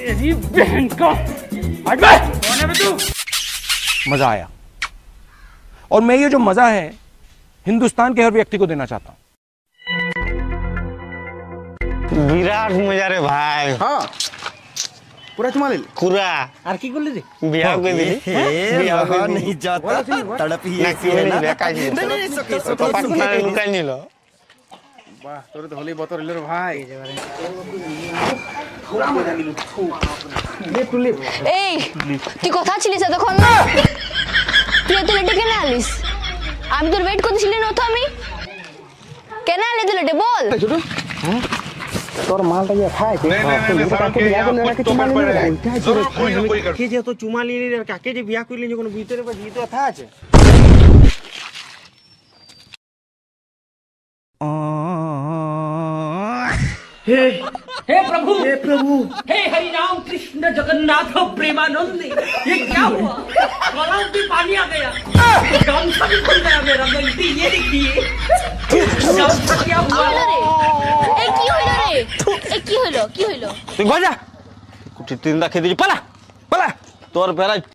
तेरी बहन का हट बे। कौन है बे तू? मजा आया और मैं ये जो मजा है हिंदुस्तान के हर व्यक्ति को देना चाहता हूं। বিরাট মজা রে ভাই। হ্যাঁ পুরা চুমা লেলি কুরা আর কি করলি রে? বিয়া করে দিলি। বিয়া করে नहीं जाता तड़प ही না কি হলি বেকাই নি। नहीं सके পাটনা লুকাই নিল। বাহ তোরে তো হলি বতর রে ভাই। এই তুই কথা ছিলিস তখন না? তুই এত লেটে কেন আলিস? আমি তোর ওয়েট করতেছিলি না তো আমি? কেন আলি তুই লেটে বল? তোর মালটা যে খাইছে কাকে বিয়া করলে নাকি চুমা নিলি কে যে তো চুমা লিলি রে কাকে যে বিয়া কইলি যখন ভিতরে বা ভিতরে কথা আছে। हे प्रभु हे हरि राम कृष्ण जगन्नाथ प्रेमानंद, ये क्या हुआ? गलाव भी पानी आ गया, गामछा भी खुल गया मेरा। गलती ये देखिए क्या हुआ? এই কি হইলো রে? এই কি হইলো? তুই গজা কুটি তিনটা খেয়ে দিছি পালা পালা তোর বেড়া